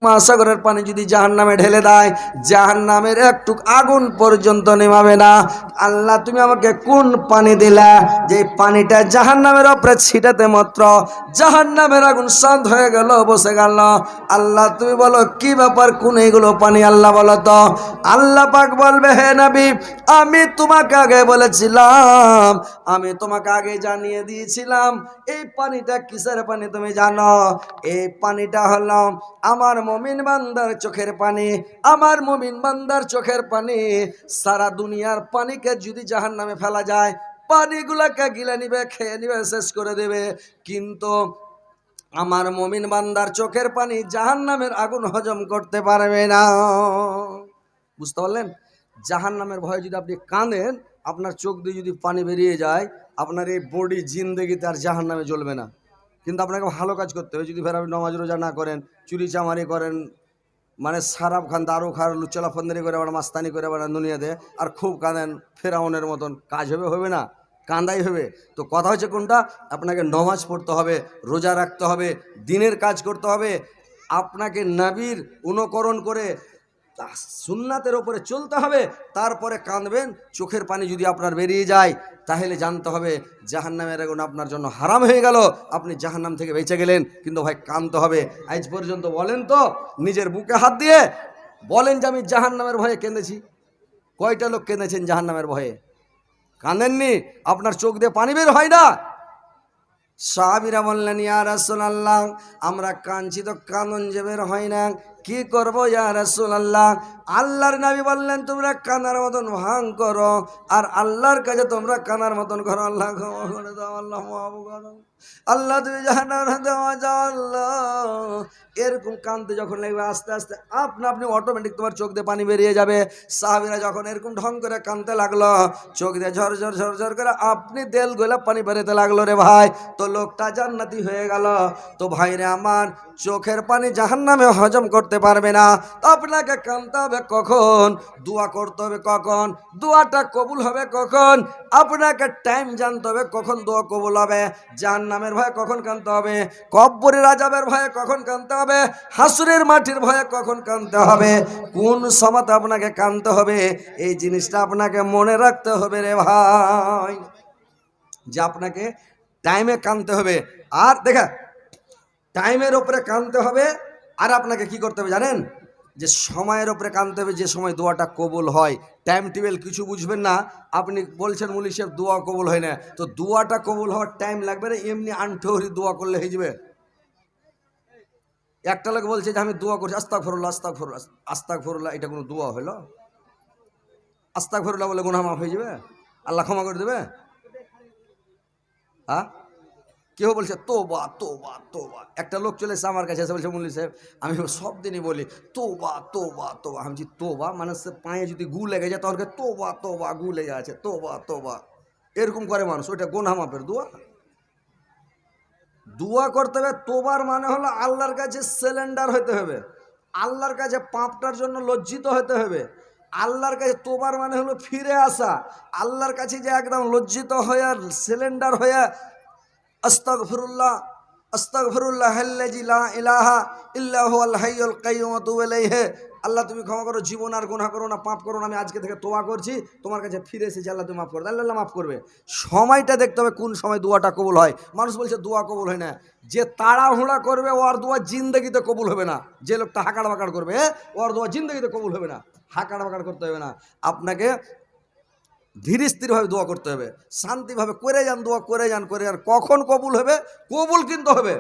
মহাসাগরের পানি যদি জাহান্নামে ঢেলে দেয়, জাহান্নামের একটু আগুন পর্যন্ত নেমাবে না। আল্লাহ তুমি আমাকে কোন পানি দিলা যে পানিটা জাহান্নামের উপরে ছিটাতে মাত্র জাহান্নামের আগুন শান্ত হয়ে গেল, বসে গেল। আল্লাহ তুমি বলো কি ব্যাপার, কোন এগুলো পানি আল্লাহ বলো তো। আল্লাহ পাক বলবে, হে নবী আমি তোমাকে আগে বলেছিলাম, আমি তোমাকে আগে জানিয়ে দিয়েছিলাম এই পানিটা কিসের পানি তুমি জানো? এই পানিটা হলো আমার মুমিন বান্দার চোখের পানি। আমার মুমিন বান্দার চোখের পানি সারা দুনিয়ার পানিকে যদি জাহান্নামে ফেলা যায়, পানিগুলোকে গিলে নিবে, খেয়ে নিবে, শেষ করে দেবে। কিন্তু আমার মুমিন বান্দার চোখের পানি জাহান্নামের আগুন হজম করতে পারবে না। বুঝতে পারলেন? জাহান্নামের ভয়ে যদি আপনি কাঁদেন, আপনার চোখ দিয়ে যদি পানি বেরিয়ে যায়, আপনার এই বডি জিন্দেগিতে আর জাহান্নামে জ্বলবে না। কিন্তু আপনাকে ভালো কাজ করতে হবে। যদি ফের আপনি নামাজ রোজা না করেন, চুরি চামারি করেন, মানে সারাপ খান, দারু খান, লুচ্চলাফন্দারি করে আবার মাস্তানি করে আবার দুনিয়াতে, আর খুব কাঁদেন ফেরাউনের মতন, কাজ হবে না? কান্দাই হবে। তো কথা হচ্ছে কোনটা, আপনাকে নামাজ পড়তে হবে, রোজা রাখতে হবে, দিনের কাজ করতে হবে, আপনাকে নবীর অনুকরণ করে সুন্নাতের ওপরে চলতে হবে, তারপরে কাঁদবেন। চোখের পানি যদি আপনার বেরিয়ে যায়, তাহলে জানতে হবে জাহান্নামের আগুন আপনার জন্য হারাম হয়ে গেল, আপনি জাহান্নাম থেকে বেঁচে গেলেন। কিন্তু ভাই কাঁদতে হবে। আজ পর্যন্ত বলেন তো, নিজের বুকে হাত দিয়ে বলেন যে আমি জাহান্নামের ভয়ে কেঁদেছি। কয়টা লোক কেঁদেছেন জাহান্নামের ভয়ে? কাঁদেননি? আপনার চোখ দিয়ে পানি বের হয় না? সাহাবীরা বললেন, ইয়া রাসূলুল্লাহ আমরা কাঁদছি তো কাঁদন যে বের হয় না, কি করবো ইয়া রাসূলুল্লাহ? আল্লাহর নবী বললেন, তোমরা কানার মতন ভাঙ করো, আর আল্লাহর কাছে তোমরা কানার মতন করো। আল্লাহ ক্ষমা করে দাও, আল্লাহ মাফ করো, আল্লাহ তুমি জাহান্নামে দেওয়া যাও আল্লাহ। এরকম কাঁদতে যখন লাগবে, আস্তে আস্তে আপনি অটোমেটিক তোমার চোখ দিয়ে পানি বেরিয়ে যাবে। সাহাবীরা যখন এরকম ঢং করে কাঁদতে লাগলো, চোখ দিয়ে ঝরঝর ঝরঝর করে আপনি দেল গোলা পানি বেরোতে লাগলো রে ভাই, তো লোকটা জান্নাতি হয়ে গেল। তো ভাইরে আমার, চোখের পানি জাহান্নামে হজম করতে পারবে না। তো আপনাকে কাঁদতে হবে কখন, দোয়া করতে হবে কখন, দোয়াটা কবুল হবে কখন, আপনাকে টাইম জানতে হবে কখন দোয়া কবুল হবে। জাহান্নামের ভয়ে কখন কাঁদতে হবে, কবরের আযাবের ভয়ে কখন কাঁদতে হবে, হাসরের মাটির ভয়ে কখন কাঁদতে হবে, কোন সময়তে আপনাকে কাঁদতে হবে, এই জিনিসটা আপনাকে মনে রাখতে হবে রে ভাই, যে আপনাকে টাইমে কাঁদতে হবে। আর দেখা, টাইমের ওপরে কাঁদতে হবে। আর আপনাকে কি করতে হবে জানেন? যে সময়ের ওপরে কাঁদতে হবে, যে সময় দোয়াটা কবুল হয়। টাইম টেবিল কিছু বুঝবেন না। আপনি বলছেন মুলি সাহেব দোয়া কবুল হয় না, তো দোয়াটা কবুল হওয়ার টাইম লাগবে না, এমনি আনঠহরি দোয়া করলে হয়ে যাবে। একটা লোক বলছে যে আমি দোয়া করছি আস্তাগফিরুল্লাহ আস্তাগফিরুল্লাহ আস্তাগফিরুল্লাহ, এটা কোনো দোয়া হলো? আস্তাগফিরুল্লাহ বলে গুনাহ মাফ হয়ে যাবে? আল্লাহ ক্ষমা করে দেবে? হ্যাঁ? কেউ বলছে তোবা তোবা তোবা। একটা লোক চলে এসে আমার কাছে এসে বলছে, মুল্লি সাহেব আমি সব দিনই বলি তোবা তোবা তোবা। আমি বলছি তোবা মানে সে পায়ে যদি গু লেগে যায় তখন তোবা তোবা, গু লেগে আছে, তোবা তোবা এরকম করে মানুষ। ওইটা গুনাহ মাফের দোয়া? দোয়া করতে হবে। তোবার মানে হলো আল্লাহর কাছে সিলিন্ডার হতে হবে, আল্লাহর কাছে পাপটার জন্য লজ্জিত হতে হবে। আল্লাহর কাছে তোবার মানে হলো ফিরে আসা, আল্লাহর কাছে যে একদম লজ্জিত হয়ে সিলিন্ডার হয়ে আস্তাগফিরুল্লাহ আস্তাগফিরুল্লাহাল্লাযী লা ইলাহা ইল্লা হুয়াল হাইয়ুল কাইয়্যুম ওয়া তুবু ইলাইহি। আল্লাহ তুমি ক্ষমা করো, জীবন আর গুনাহ করো না, পাপ করো না, আমি আজকে থেকে তোবা করছি, তোমার কাছে ফিরে এসেছি, আল্লাহ তুমি মাফ করো। আল্লাহ মাফ করবে। সময়টা দেখতে হবে কোন সময় দোয়াটা কবুল হয়। মানুষ বলছে দোয়া কবুল হয় না, যে তাড়াহুড়া করবে ওর দোয়া জিন্দেগিতে কবুল হবে না। যে লোকটা হাঁকাড় বাঁকাড় করবে ওর দোয়া জিন্দেগিতে কবুল হবে না। হাঁকাড় বাঁকাড় করতে হবে না, আপনাকে ধীর স্থিরভাবে দোয়া করতে হবে, শান্তিভাবে করে যান, দোয়া করে যান, করে যান। কখন কবুল হবে? কবুল কিন্তু হবে।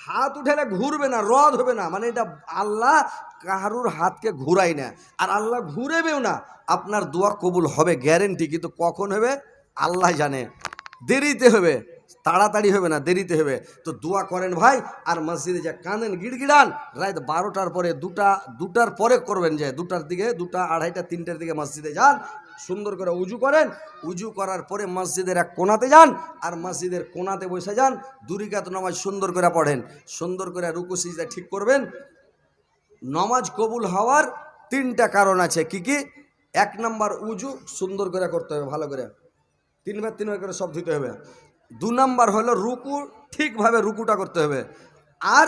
হাত উঠেলে ঘুরবে না, রদ হবে না, মানে এটা আল্লাহ কারুর হাতকে ঘুরাই না, আর আল্লাহ ঘুরেবেও না। আপনার দোয়া কবুল হবে গ্যারেন্টি, কিন্তু কখন হবে আল্লাহ জানে। দেরিতে হবে, তাড়াতাড়ি হবে না, দেরিতে হবে। তো দোয়া করেন ভাই। আর মসজিদে যে কাঁদেন গিড়গিড়ান, রাত 12টার পরে, দুটার পরে করবেন, যে 2টার দিকে, 2টা, 2:30, 3টার দিকে মসজিদে যান, সুন্দর করে উজু করেন, উজু করার পরে মসজিদের এক কোণাতে যান, আর মসজিদের কোণাতে বসে যান, 2 রাকাত নামাজ সুন্দর করে পড়েন, সুন্দর করে রুকু সিজদা ঠিক করবেন। নামাজ কবুল হওয়ার 3টা কারণ আছে। কি কি? 1 নম্বর উজু সুন্দর করে করতে হবে, ভালো করে 3 বার 3 বার করে সব ধুতে হবে। 2 নম্বর হলো রুকু, ঠিকভাবে রুকুটা করতে হবে। আর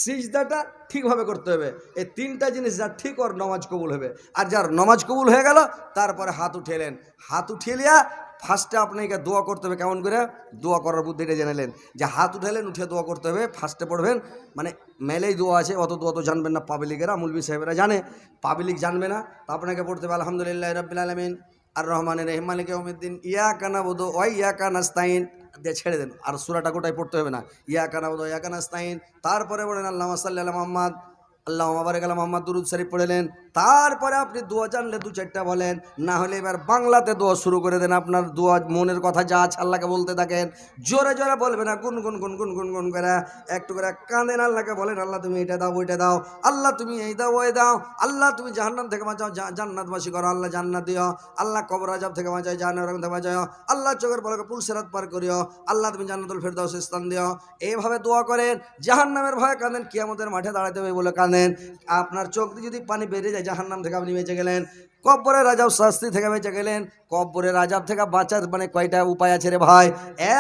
সিজদাটা ঠিকভাবে করতে হবে। এই তিনটা জিনিস যার ঠিক ওর নমাজ কবুল হবে। আর যার নমাজ কবুল হয়ে গেল তারপরে হাত উঠেলেন, হাত উঠিয়ে ফার্স্টে আপনাকে দোয়া করতে হবে। কেমন করে দোয়া করার বুদ্ধিটা জেনেলেন যে হাত উঠালেন, উঠে দোয়া করতে হবে। ফার্স্টে পড়বেন, মানে মেলেই দোয়া আছে, অত দোয়া তো জানবেন না পাবলিকেরা, মৌলভী সাহেবেরা জানে, পাবলিক জানবে না। তো আপনাকে পড়তে হবে আলহামদুলিল্লাহ রাব্বিল আলামিন আর রহমানির রহিম মালিকি ইয়াউমিদ্দিন ইয়াকা নাবুদু ওয়া ইয়াকা নাস্তাইন দিয়ে ছেড়ে দেন। আর সূরাটা গোটাই পড়তে হবে না, ইয়াকা নাবুদু ওয়া ইয়াকা নাস্তাইন। তারপরে বলেন আল্লাহুম্মা সাল্লি আলা মুহাম্মাদ আল্লাহুম্মা বারিক আলা মুহাম্মাদ, দুরূদ শরীফ পড়লেন। তারপরে আপনি দোয়া জানলে দু চারটা বলেন, না হলে এবার বাংলাতে দোয়া শুরু করে দেন। আপনার দোয়া মনের কথা যা আছে আল্লাহকে বলতে থাকেন, জোরে জোরে বলবেন না, গুন গুন গুন গুন গুন গুন করে একটু করে কাঁদেন, আল্লাহকে বলেন আল্লাহ তুমি এটা দাও ওইটা দাও, আল্লাহ তুমি এই দাও ওই দাও, আল্লাহ তুমি জাহান্নাম থেকে বাঁচাও, জান্নাতবাসী করো, আল্লাহ জান্নাত দিও, আল্লাহ কবর আযাব থেকে বাঁচাও, জাহান্নাম থেকে বাঁচাও, আল্লাহ চোখের পলকে পুলসিরাত পার করিও, আল্লাহ তুমি জান্নাতুল ফেরদাউস স্থান দিও। এইভাবে দোয়া করেন, জাহান্নামের ভয়ে কাঁদেন, কিয়ামতের মাঠে দাঁড়াতে হবে বলে কাঁদেন। আপনার চোখ দিয়ে যদি পানি বেরিয়ে যায় জাহান্নাম থেকে আপনি বেঁচে গেলেন, কব্বরের আযাব শাস্তি থেকে বেঁচে গেলেন। কব্বরের আযাব থেকে বাঁচার মানে কয়টা উপায় আছে রে ভাই?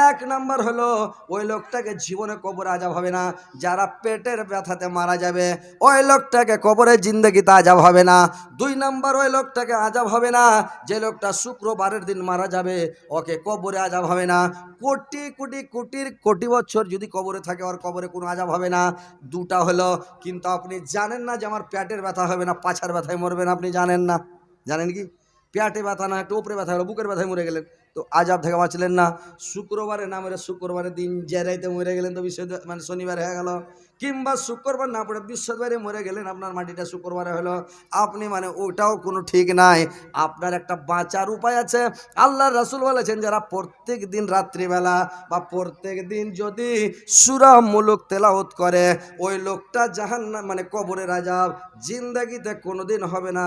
এক নাম্বার হলো ওই লোকটাকে জীবনে কবরে আযাব হবে না। যারা পেটের ব্যথাতে মারা যাবে ওই লোকটাকে কবরে জিন্দেগিতে আযাব হবে না। দুই নাম্বার, ওই লোকটাকে আযাব হবে না যে লোকটা শুক্রবারের দিন মারা যাবে, ওকে কবরে আযাব হবে না। কোটি কোটি কোটির কোটি বছর যদি কবরে থাকে ওর কবরে কোনো আযাব হবে না। দুটা হলো, কিন্তু আপনি জানেন না যে আমার পেটের ব্যথা হবে না, পাছার ব্যথায় মরবেন, আপনি জানেন না। জানেন কি? পেটে ব্যথা না, একটু উপরে ব্যথা হলো, বুকের ব্যথায় মরে গেলেন, তো আযাব থেকে বাঁচলেন না। শুক্রবারে না মরে শুক্রবারের দিন জেরাইতে মরে গেলেন, তো মানে শনিবার হয়ে গেল। কিংবা শুক্রবার না পড়ে বৃহস্পতিবারে মরে গেলেন, আপনার মাটিটা শুক্রবারে হলো, আপনি মানে ওটাও কোনো ঠিক নাই। আপনার একটা বাঁচার উপায় আছে। আল্লাহর রাসূল বলেছেন যারা প্রত্যেক দিন রাত্রিবেলা বা প্রত্যেক দিন যদি সূরা মুলুক তেলাওয়াত করে ওই লোকটা জাহান্নাম মানে কবরের আযাব জিন্দেগিতে কোনোদিন হবে না।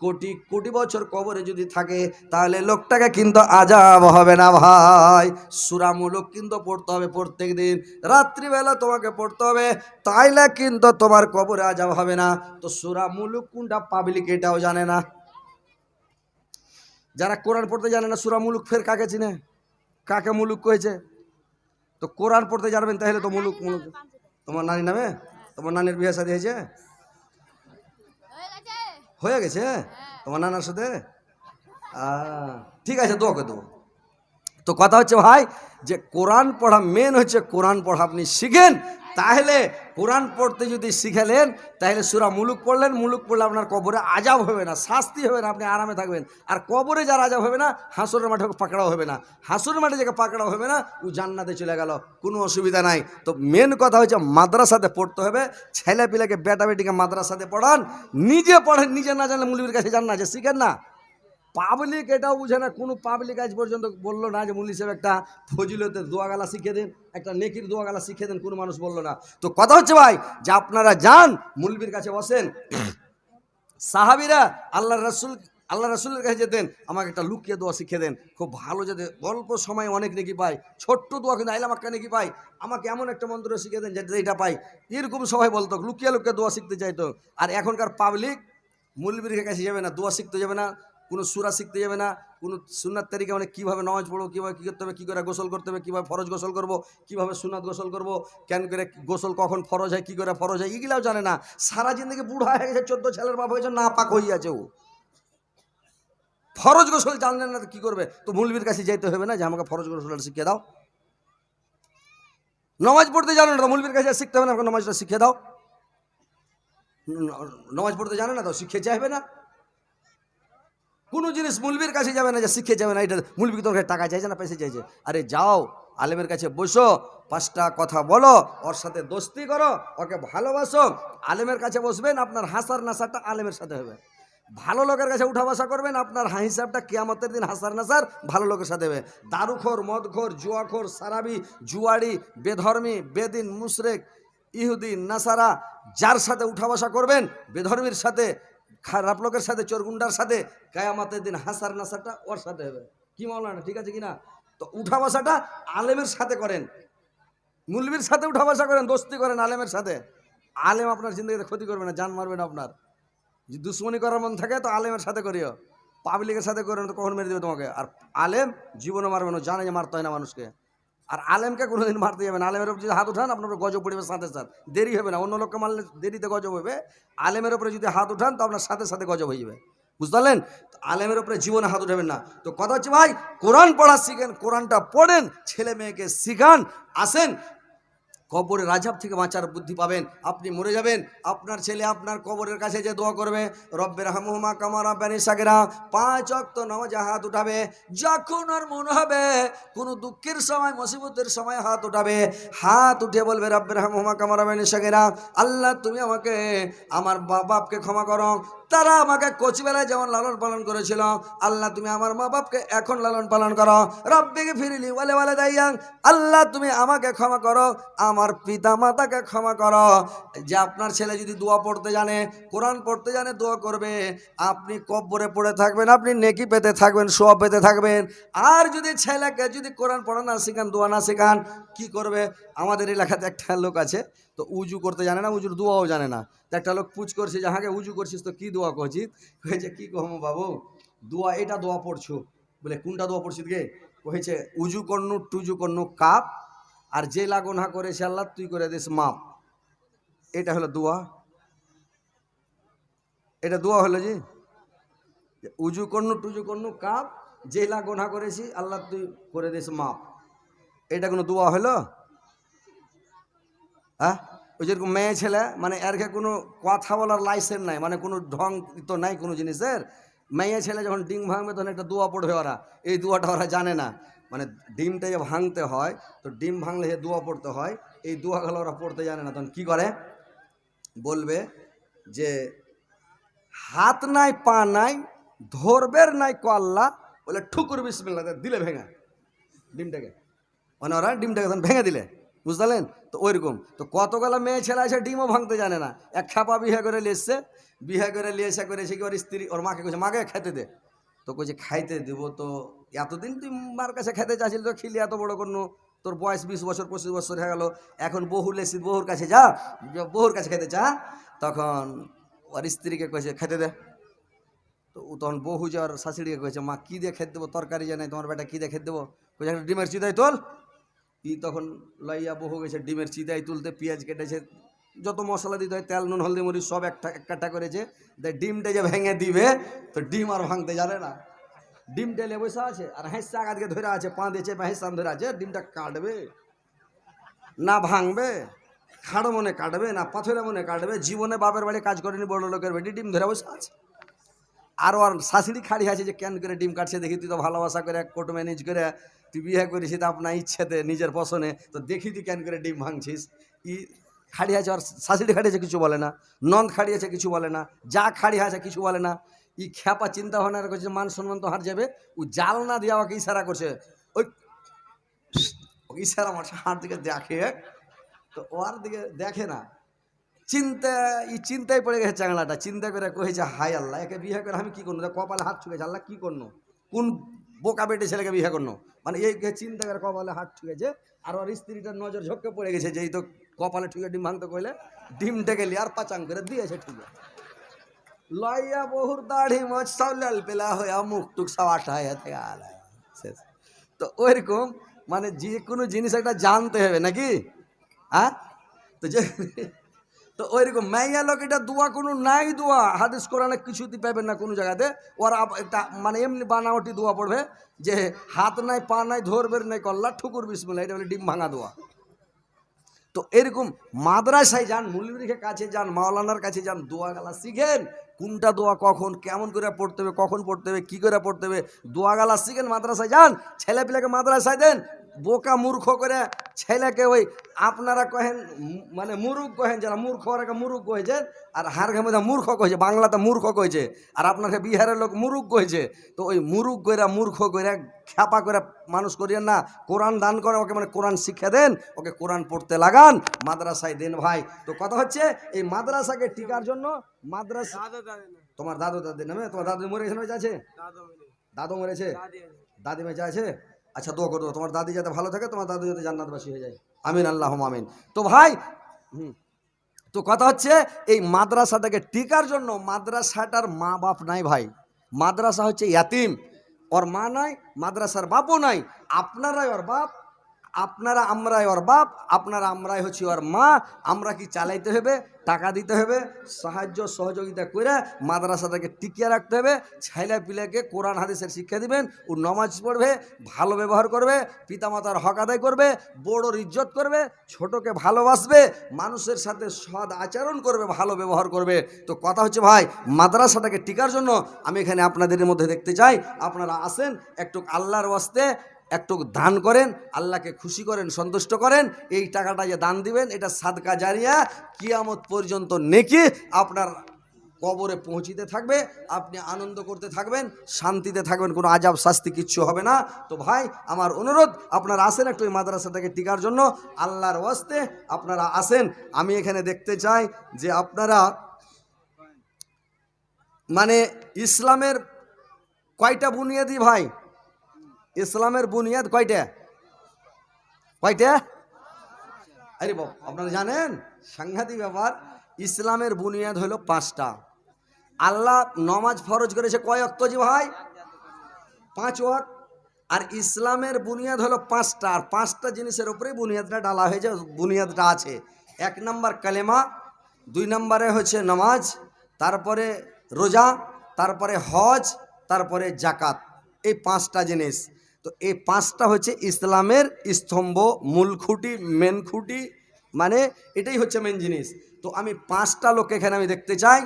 কোটি কোটি বছর কবরে যদি থাকে তাহলে লোকটাকে কিন্তু আযাব হবে না ভাই। সূরা মুলুক কিন্তু পড়তে হবে প্রত্যেক দিন রাত্রিবেলা, তোমাকে পড়তে হবে, তাইলে কিন্তু তোমার কবরে আযাব হবে না। তো সূরা মুলুক কোনটা পাবলিক এটাও জানে না। যারা কোরআন পড়তে জানে না সূরা মুলুক ফের কাকে চিনে, কাকে মুলুক কয়েছে? তো কোরআন পড়তে জানবেন তাহলে তো মুলুক মুলুক। তোমার নানি নামে? তোমার নানির বিয়ে শাদী হয়েছে? হয়ে গেছে তোমার নানার সাথে? ঠিক আছে, দোয়া করে দেবো। তো কথা হচ্ছে ভাই যে কোরআন পড়া মেন হচ্ছে, কোরআন পড়া আপনি শিখেন, তাহলে কোরআন পড়তে যদি শিখেলেন তাহলে সূরা মুলুক পড়লেন, মুলুক পড়লে আপনার কবরে আযাব হবে না, শাস্তি হবে না, আপনি আরামে থাকবেন। আর কবরে যার আযাব হবে না, হাসরের মাঠে পাকড়াও হবে না, হাসরের মাঠে যাকে পাকড়াও হবে না ও জান্নাতে চলে গেল, কোনো অসুবিধা নাই। তো মেন কথা হচ্ছে মাদ্রাসাতে পড়তে হবে। ছেলে পিলেকে বেটা বেটিকে মাদ্রাসাতে পড়ান, নিজে পড়েন, নিজে না জানলে মুলবির কাছে যান না, যে শিখেন না। পাবলিক এটাও বুঝে না, কোনো পাবলিক আজ পর্যন্ত বললো না যে মুল্লি সাহেব একটা ফজিলতের দোয়া গালা শিখিয়ে দেন, একটা নেকির দোয়া গালা শিখিয়ে দেন, কোনো মানুষ বললো না। তো কথা হচ্ছে ভাই যে আপনারা যান মুলবির কাছে বসেন। সাহাবীরা আল্লাহ রাসূলের কাছে যেতেন, আমাকে একটা লুকিয়ে দোয়া শিখিয়ে দেন, খুব ভালো, যাতে অল্প সময় অনেক নেকি পাই, ছোট্ট দোয়া কিন্তু আইলাম একটা নেকি পাই, আমাকে এমন একটা মন্ত্র শিখিয়ে দেন যাতে এটা পাই, এরকম সবাই বলতো, লুকিয়ে লুকিয়ে দোয়া শিখতে চাইতো। আর এখনকার পাবলিক মুলবির কাছে যাবে না, দোয়া শিখতে যাবে না, কোনো সূরা শিখতে যাবে না, কোনো সুন্নাত তরিকা মানে কীভাবে নামাজ পড়বো, কীভাবে কী করতে হবে, কী করে গোসল করতে হবে, কীভাবে ফরজ গোসল করবো, কীভাবে সুন্নাত গোসল করবো, কেন করে গোসল কখন ফরজ হয়, কী করে ফরজ হয়, এগুলাও জানে না। সারা জিন্দগি বুড়া হয়ে গেছে, 14 ছেলের বাপ হয়েছে, না পাক হয়ে আছে, ও ফরজ গোসল জানলেন না তো কী করবে? তো মুলবির কাছে যাইতে হবে না যে আমাকে ফরজ গোসলটা শিখিয়ে দাও। নামাজ পড়তে জানো না তো মুলবির কাছে শিখতে হবে না, আমাকে নামাজটা শিখিয়ে দাও। নামাজ পড়তে জানে না তো শিখে চাইবে না। কোনো জিনিস মুলবির কাছে যাবে না যে শিখে যাবে না, এটা মুলবি তোর কাছে টাকা চাইছে না পয়সা চাইছে। আরে যাও আলেমের কাছে বসো, 5টা কথা বলো, ওর সাথে দোস্তি করো, ওকে ভালোবাসো। আলেমের কাছে বসবেন, আপনার হাসার নাসারটা আলেমের সাথে হবে। ভালো লোকের কাছে উঠা বসা করবেন, আপনার হিসাবটা কিয়ামতের দিন হাসার নাসার ভালো লোকের সাথে হবে। দারুখোর, মদখোর, জুয়াখোর, সারাবি, জুয়ারি, বেধর্মী, বেদিন, মুশরিক, ইহুদি, নাসারা, যার সাথে উঠা বসা করবেন, বেধর্মীর সাথে, খারাপ লোকের সাথে, চোরগুন্ডার সাথে, কিয়ামতের দিন হাসার নাসারটা ওর সাথে হবে। কি মাওলানা ঠিক আছে কিনা? তো উঠা বসাটা আলেমের সাথে করেন, মুলবির সাথে উঠা বসা করেন, দোস্তি করেন আলেমের সাথে। আলেম আপনার জিন্দগিতে ক্ষতি করবে না, জান মারবে না আপনার। যদি দুশ্মনী করার মন থাকে তো আলেমের সাথে করিও, পাবলিকের সাথে করেন তো কখন মেরে দেবে তোমাকে। আর আলেম জীবনও মারবে না, জানে যে মারতে হয় না মানুষকে। আর আলেমকে কোনোদিন মারতে যাবে না। আলেমের উপর যদি হাত উঠান আপনার গজব পড়বে সাথে সাথে, দেরি হবে না। অন্য লোককে মারলে দেরিতে গজব হবে, আলেমের উপরে যদি হাত উঠান তো আপনার সাথে সাথে গজব হয়ে যাবে, বুঝতে পারলেন? আলেমের উপরে জীবনে হাত উঠাবেন না। তো কথা হচ্ছে ভাই, কোরআন পড়া শিখেন, কোরআনটা পড়েন, ছেলে মেয়েকে শিখান। আসেন, কবরের আযাব থেকে বাঁচার বুদ্ধি পাবেন। আপনি মরে যাবেন, আপনার ছেলে আপনার কবরের কাছে যে দোয়া করবে, রব্বের হামহুমা কামা রাব্বানি সাগীরা, 5 ওয়াক্ত নামাজে হাত উঠাবে। যখন আর মনে হবে কোনো দুঃখের সময়, মুসিবতের সময় হাত উঠাবে, হাত উঠে বলবে রব্বের হামহুমা কামা রাব্বানি সাগীরা, আল্লাহ তুমি আমাকে, আমার বাপকে ক্ষমা করো, তারা আমাকে কচিবেলায় যেমন লালন পালন করেছিল, আল্লাহ তুমি আমার মা বাপকে এখন লালন পালন করো। রব্বিকে ফিরিলি বলে বলে দাইয়াং, আল্লাহ তুমি আমাকে ক্ষমা করো, আমার পিতা মাতাকে ক্ষমা করো। যে আপনার ছেলে যদি দোয়া পড়তে জানে, কোরআন পড়তে জানে, দোয়া করবে, আপনি কব্বরে পড়ে থাকবেন, আপনি নেকি পেতে থাকবেন, সওয়াব পেতে থাকবেন। আর যদি ছেলেকে যদি কোরআন পড়া না শেখান, দোয়া না শেখান, কি করবে? আমাদের এলাকাতে একটা লোক আছে, তো উজু করতে জানে না, উজুর দোয়াও জানে না। তো একটা লোক পুজ করছে, যাহাকে উজু করছিস তো কি দোয়া করছিস? হয়েছে কি কহমো বাবু, দোয়া এটা দোয়া পড়ছো। বলে কোনটা দোয়া পড়ছিস গে? হয়েছে উজু করনু টুজু করনু কাপ, আর যে লাগোনা করেছে আল্লাহ তুই করে দিস মাপ, এটা হলো দোয়া। এটা দোয়া হলো জি, উজু করনু টুজু করনু কাপ, যে লাগোনা করেছি আল্লাহ তুই করে দিস মাপ, এটা কোনো দোয়া হলো? হ্যাঁ, ওই যেরকম মেয়ে ছেলে, মানে এরকে কোনো কথা বলার লাইসেন্স নাই, মানে কোনো ঢং তো নাই কোনো জিনিসের। মেয়ে ছেলে যখন ডিম ভাঙবে তখন একটা দোয়া পড়বে ওরা, এই দোয়াটা ওরা জানে না। মানে ডিমটা যে ভাঙতে হয়, তো ডিম ভাঙলে যে দোয়া পড়তে হয়, এই দোয়াগুলো ওরা পড়তে জানে না। তখন কি করে? বলবে যে হাত নাই পা নাই, ধরবের নাই কল্লা, বলে ঠুকুর বিসমিল্লাহ দিলে ভেঙে ডিমটাকে, মানে ওরা ডিমটাকে তখন ভেঙে দিলে, বুঝলেন? তো ওইরকম তো কতগুলো মেয়ে ছেলে আছে ডিমও ভাঙতে জানে না। এক খাপা বিয়ে করে নিয়ে এসছে, বিয়ে করে নিয়ে এসে করেছে কি, ওর স্ত্রী ওর মাকে কইছে মাকে খাইতে দে, তো কইছে খাইতে দিব, তো এতদিন তুই মার কাছে খাইতে চাইছিলি, তো খিলি এত বড় কোনো, তোর বয়স 20 বছর 25 বছর হয়ে গেল, এখন বহু লেসি, বহুর কাছে যা, বহুর কাছে খেতে চা। তখন ওর স্ত্রীকে কইছে খেতে দে, তো তখন বহু যে ওর শাশুড়িকে কইছে মা কী দিয়ে খেতে দেবো, তরকারি জানাই তোমার বেটা কী দিয়ে খেতে দেবো? কইছে একটা ডিমের চিদাই তোল। ই তখন লইয়া বহু গেছে ডিমের চিদাই তুলতে, পেঁয়াজ কেটেছে, যত মশলা দিতে হয়, তেল নুন হলদি মরিচ সব একটা একটা করেছে। ডিমটা যে ভেঙে দিবে, তো ডিম আর ভাঙতে জানে না। ডিম টেলে বসে আছে, আর হেঁসা আগাদিকে ধরে আছে, পা দিয়েছে বা হেঁসান ধরে আছে, ডিমটা কাটবে না ভাঙবে, খাড়ো মনে কাটবে না পাথরে মনে কাটবে, জীবনে বাপের বাড়ি কাজ করেনি, বড় লোকের বেটি ডিম ধরে বসে আছে। আর ওর শাশুড়ি খাড়ি আছে যে কেন করে ডিম কাটছে দেখি, তুই তো ভালোবাসা করে কোর্ট ম্যানেজ করে তুই বিয়ে করেছিস তো আপনার ইচ্ছেতে নিজের পছনে, তো দেখি তুই কেন করে ডিম ভাঙছিস। ই খাড়ি আছে, আর শাশুড়ি খাড়ি আছে কিছু বলে না, নন্দ খাড়ি আছে কিছু বলে না, যা খাড়ি আছে কিছু বলে না। ই খ্যাপা চিন্তা ভাবনা করছে মান সম্মান তো হার যাবে, ও জাল না দিয়ে আমাকে ইশারা করছে, ওই ইশারা মারছে, হার দিকে দেখে, তো ওর দিকে দেখে না। চিন্তায় পড়ে গেছে চাংলাটা, চিন্তা করে কয়েছে হাই আল্লাহ, একে বিয়ে করে আমি কি করবো, কপালে হাত ছুঁয়েছে, আল্লাহ কি করবো, কোন বোকা বেটে ছেলেকে বিয়ে করলো, মানে এই চিন্তা করে কপালে হাত ছুঁয়েছে। আর ওর স্ত্রীটার নজর ঝোঁকে পড়ে গেছে যে এই তো কপালে ঠুকে ডিম ভাঙতে কইলে ডিমটাকে লিয়ে আর পাচাং করে দিয়েছে ঠিক লইয়া বহুর দাড়ি মোচ সব লাল পেলা হয়ে মুখ টুক সব আঠায় শেষ। তো ওইরকম মানে যে কোনো জিনিস একটা জানতে হবে নাকি, হ্যাঁ? তো যে তো ওইরকম মাইয়া লোক এটা দোয়া কোনো নাই, দোয়া হাদিস কোরআনে কিছুতে পাবেন না কোনো জায়গাতে। ওরা একটা মানে এমনি বানাওটি দোয়া পড়বে যে হাত নাই পা নাই ধরবের নাই কল্লা ঠুকুর বিসমিল্লাহ, এটা বলে ডিম ভাঙা দোয়া। তো এরকম মাদ্রাসায় যান, মুলবির কাছে যান, মাওলানার কাছে যান, দোয়া গালা শিখেন, কোনটা দোয়া কখন কেমন করে পড়তে হবে, কখন পড়তে হবে, কী করে পড়তে হবে, দোয়া গালা শিখেন। মাদ্রাসায় যান, ছেলেপিলেকে মাদ্রাসায় দেন, বোকা মূর্খ করে ছেলেকে ওই আপনারা কহেন মানে মুরুখ কহেন, যারা মূর্খ ওরাকে মুরুখ কয়েছেন, আর হারঘে মধ্যে মূর্খ কয়েছে, বাংলাতে মূর্খ কয়েছে, আর আপনাকে বিহারের লোক মুরুখ কয়েছে। তো ওই মুরুখ কইরা মূর্খ কইরা খ্যাপা করে মানুষ করিয়েন না, কোরআন দান করে ওকে, মানে কোরআন শিক্ষা দেন, ওকে কোরআন পড়তে লাগান, মাদ্রাসায় দেন ভাই। তো কথা হচ্ছে এই মাদ্রাসাকে টিকার জন্য, মাদ্রাসা তোমার দাদু দাদি নামে, তোমার দাদু মরে গেছে, বেঁচে আছে? দাদু মরেছে, দাদি বেঁচে আছে? আচ্ছা দোয়া করো তোমার দাদি যাতে ভালো থাকে, তোমার দাদু যাতে জান্নাতবাসী হয়ে যায়, আমিন আল্লাহুম্মা আমিন। তো ভাই তো কথা হচ্ছে এই মাদ্রাসাটাকে টিকার জন্য, মাদ্রাসাটার মা বাপ নাই ভাই, মাদ্রাসা হচ্ছে ইয়াতিম, ওর মা নাই, মাদ্রাসার বাপও নাই, আপনারাই ওর বাপ, আপনারা আমরাই ওর বাপ, আপনারা আমরাই হচ্ছে ওর মা। আমরা কি চালাইতে হবে, টাকা দিতে হবে, সাহায্য সহযোগিতা করে মাদ্রাসাটাকে টিকিয়ে রাখতে হবে। ছেলে পিলেকে কোরআন হাদিসের শিক্ষা দিবেন, ও নমাজ পড়বে, ভালো ব্যবহার করবে, পিতামাতার হক আদায় করবে, বড়োর ইজ্জত করবে, ছোটকে ভালোবাসবে, মানুষের সাথে সৎ আচরণ করবে, ভালো ব্যবহার করবে। তো কথা হচ্ছে ভাই, মাদ্রাসাটাকে টিকার জন্য আমি এখানে আপনাদের মধ্যে দেখতে চাই, আপনারা আসেন, একটু আল্লাহর ওয়াস্তে একটু দান করেন, আল্লাহকে খুশি করেন, সন্তুষ্ট করেন। এই টাকাটা যে দান দিবেন, এটা সাদকা জারিয়া, কিয়ামত পর্যন্ত নেকি আপনার কবরে পৌঁছিতে থাকবে, আপনি আনন্দ করতে থাকবেন, শান্তিতে থাকবেন, কোনো আজাব শাস্তি কিচ্ছু হবে না। তো ভাই আমার অনুরোধ, আপনারা আসেন একটু এই মাদ্রাসাটাকে টিকার জন্য, আল্লাহর ওয়াস্তে আপনারা আসেন। আমি এখানে দেখতে চাই যে আপনারা মানে ইসলামের কয়টা বুনিয়াদি ভাই, ইসলামের বুনিয়াদ কয়টা কয়টা? আরে বাবা, আপনারা জানেন সাংঘাতিক ব্যাপার, ইসলামের বুনিয়াদ হলো 5টা। আল্লাহ নমাজ ফরজ করেছে কয় ওয়াক্ত জি ভাই? 5 ওয়াক্ত। আর ইসলামের বুনিয়াদ হলো 5টা, আর 5টা জিনিসের উপরেই বুনিয়াদটা ডালা হয়েছে, বুনিয়াদটা আছে। 1 নম্বর কালেমা, 2 নম্বরে হচ্ছে নামাজ, তারপরে রোজা, তারপরে হজ, তারপরে জাকাত। এই 5টা জিনিস। তো এই 5টা হচ্ছে ইসলামের স্তম্ভ, মূল খুঁটি, মেন খুঁটি, মানে এটাই হচ্ছে মেন জিনিস। তো আমি 5টা লোক এখানে আমি দেখতে চাই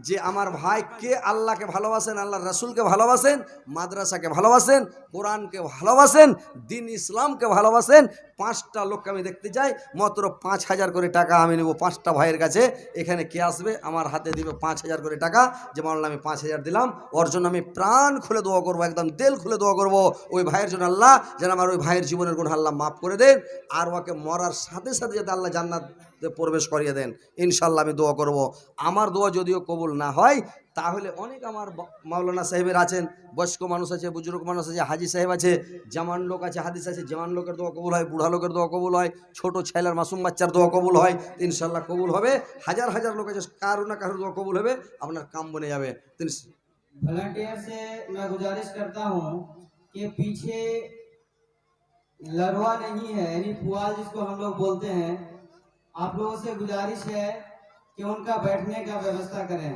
যে আমার ভাই কে আল্লাহকে ভালোবাসেন, আল্লাহর রাসূলকে ভালোবাসেন, মাদ্রাসাকে ভালোবাসেন, কোরআনকে ভালোবাসেন, দিন ইসলামকে ভালোবাসেন। 5টা লোককে আমি দেখতে চাই। মাত্র 5,000 করে টাকা আমি নেব 5টা ভাইয়ের কাছে। এখানে কে আসবে আমার হাতে দিবে 5,000 করে টাকা, যে মাওলানা আমি 5,000 দিলাম, ওর জন্য আমি প্রাণ খুলে দোয়া করবো, একদম দিল খুলে দোয়া করবো ওই ভাইয়ের জন্য, আল্লাহ যেন আমার ওই ভাইয়ের জীবনের গুনাহ আল্লাহ মাফ করে দেন, আর ওকে মরার সাথে সাথে যাতে আল্লাহ জান্নাত প্রবেশ করিয়ে দেন। ইনশাল্লাহ আমি দোয়া করব। আমার দোয়া যদিও কবুল না হয়, তাহলে অনেক আমার মাওলানা সাহেবের আছেন, বয়স্ক মানুষ আছে, বুজুর্গ মানুষ আছে, হাজি সাহেব আছে, জামান লোক আছে, হাদিস আছে, জামান লোকের দোয়া কবুল হয়, বুড়া লোকের দোয়া কবুল হয়, ছোট ছেলের মাসুম বাচ্চার দোয়া কবুল হয়। ইনশাল্লাহ কবুল হবে। হাজার হাজার লোক আছে, কারো না কারোর দোয়া কবুল হবে, আপনার কাম বনে যাবে। वॉलंटियर से मैं गुजारिश करता हूं कि पीछे लरवा नहीं है, यानी पुआल जिसको हम लोग बोलते हैं, आप लोगों से गुजारिश है कि उनका बैठने का व्यवस्था करें।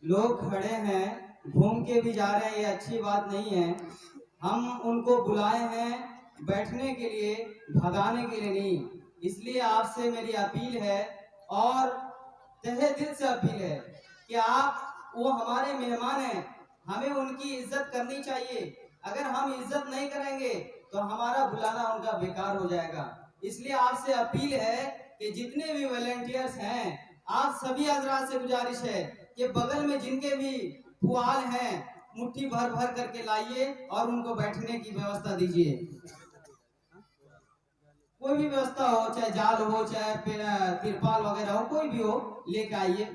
लोग खड़े हैं, घूम के भी जा रहे हैं, ये अच्छी बात नहीं है। हम उनको बुलाए हैं बैठने के लिए, भगाने के लिए नहीं। इसलिए आपसे मेरी अपील है, और तहे दिल से अपील है कि आप, वो हमारे मेहमान हैं, हमें उनकी इज्जत करनी चाहिए। अगर हम इज्जत नहीं करेंगे तो हमारा बुलाना उनका बेकार हो जाएगा। इसलिए आपसे अपील है कि जितने भी वॉलंटियर्स हैं, आप सभी हजरात से गुजारिश है कि बगल में जिनके भी पुआल हैं, मुट्ठी भर भर करके लाइए और उनको बैठने की व्यवस्था दीजिए। कोई भी व्यवस्था हो, चाहे जाल हो, चाहे तिरपाल वगैरह हो, कोई भी हो, लेके आइए।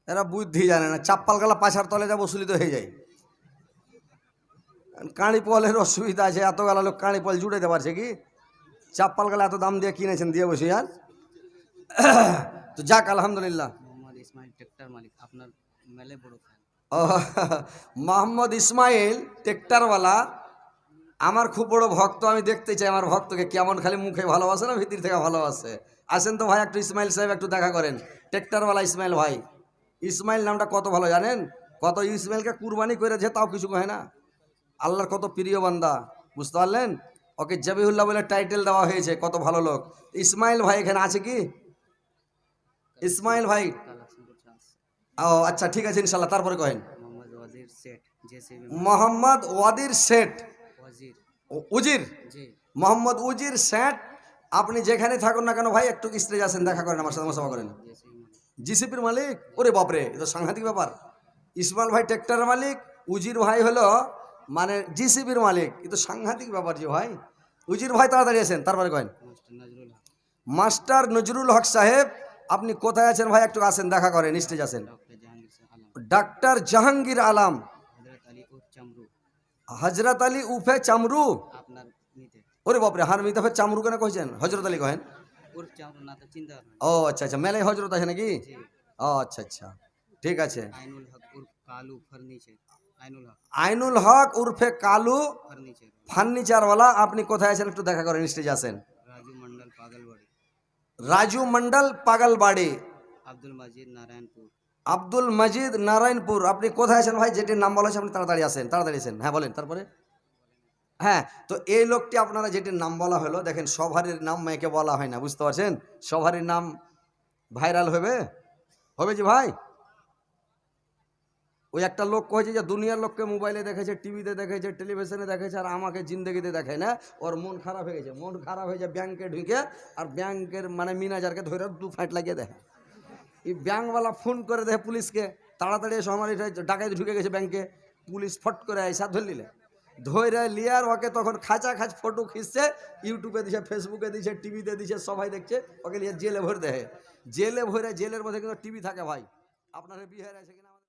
এরা বুদ্ধি জানে না, চাপ্পাল গালা পাছার তলে যা বসুলিত হয়ে যায়। কাঁড়ি পলের অসুবিধা আছে, এত গালা লোক কাঁড়ি পল জুড়াইতে পারছে কি? চাপ্পাল গালা এত দাম দিয়ে কিনেছেন, দিয়ে বসে আর। তো যাক আলহামদুলিল্লাহ। মোহাম্মদ ইসমাইল ট্রেক্টর মালিক, আপনার মেলে বড় ফ্যান। ও মোহাম্মদ ইসমাইল ট্রেক্টরওয়ালা আমার খুব বড় ভক্ত। আমি দেখতে চাই আমার ভক্তকে কেমন, খালি মুখে ভালোবাসে না ভিতর থেকে ভালোবাসে। আসেন তো ভাই, একটু ইসমাইল সাহেব একটু দেখা করেন, ট্রেক্টরওয়ালা ইসমাইল ভাই। ইসমাইল নামটা কত ভালো জানেন? কত ইসমাইলকে কুরবানি করেছে, তাও কিছু কয় না। আল্লাহর কত প্রিয় বান্দা, বুঝতে পারলেন? ওকে জবিউল্লাহ বলে টাইটেল দেওয়া হয়েছে, কত ভালো লোক। ইসমাইল ভাই এখানে আছে কি? ইসমাইল ভাই, ও আচ্ছা ঠিক আছে ইনশাল্লাহ। তারপরে কহেন মোহাম্মদ ওয়াজির শেঠ, জেসিবি মোহাম্মদ ওয়াদির শেঠ, ওয়াজির, উজির, জি মোহাম্মদ উজির শেঠ। আপনি যেখানে থাকুন না কেন ভাই, একটু স্টেজ আসেন, দেখা করেন আমার সাথে, মুসাফা করেন। জিসিপির মালিক, ওরে বাপরে, এ তো সাংঘাতিক ব্যাপার। ইসমাইল ভাই ট্রেক্টরের মালিক, উজির ভাই হলো মানে জিসিপির মালিক, এ তো সাংঘাতিক ব্যাপার যে ভাই। উজির ভাই তাড়াতাড়ি আসেন, তারপরে কহেন মাস্টার নজরুল হক সাহেব। আপনি কোথায় আছেন ভাই, একটু আসেন, দেখা করেন, স্টেজ আসেন। ডাক্তার জাহাঙ্গীর আলম, হজরত আলী উফে চামরু, আপনার নিতে ওরে বাপরে, হার মিতে চামরু কেন কইছেন, হজরত আলী কহেন। ওর চামড়া না তো চিন্তা করবেন। ও আচ্ছা আচ্ছা, মেলায় হজরত আছে নাকি? জি ও আচ্ছা আচ্ছা, ঠিক আছে। আইনুল হক উর্ফ কালু ফার্নিচার। आइनुल हक আইনুল হক উর্ফে কালু फर्नीचर ফার্নিচারওয়ালা। আপনি কোথায় আছেন একটু দেখা করেন, স্টেজে আসেন। राजू मंडल पागलवाड़ी রাজু মন্ডল পাগলবাড়ি, अब्दुल मजीद नारायणपुर আব্দুল মজিদ নারায়ণপুর। আপনি কোথায় আছেন ভাই? যেটির নাম বলা হয়েছে আপনি তাড়াতাড়ি আসেন, তাড়াতাড়ি আসেন। হ্যাঁ বলেন তারপরে। হ্যাঁ, তো এই লোকটি আপনারা যেটির নাম বলা হলো, দেখেন সবারই নাম মেয়েকে বলা হয় না, বুঝতে পারছেন? সবারই নাম ভাইরাল হবে, হবে যে ভাই। ওই একটা লোক কয়েছে যে দুনিয়ার লোককে মোবাইলে দেখেছে, টিভিতে দেখেছে, টেলিভিশনে দেখেছে, আর আমাকে জিন্দগিতে দেখে না। ওর মন খারাপ হয়ে গেছে, মন খারাপ হয়ে যায় ব্যাংকে ঢুকে, আর ব্যাংকের মানে ম্যানেজারকে ধরে 2 ফাইট লাগিয়ে দেয়। এই ব্যাংকওয়ালা ফোন করে দেয় পুলিশকে, তাড়াতাড়ি এসো, আমার এটা ডাকাতি ঢুকে গেছে ব্যাংকে। পুলিশ ফট করে আইসা ধরে নিলে, ধরে লিয়ার ওকে তখন খাঁচা খাঁচ ফটো খিঁচছে, ইউটিউবে দিছে, ফেসবুকে দিছে, টিভিতে দিছে, সবাই দেখছে। ওকে নিয়ে জেলে ভরে দেয়। জেলে ভরে, জেলের মধ্যে কিন্তু টিভি থাকে ভাই। আপনার বিহার আছে কিনা?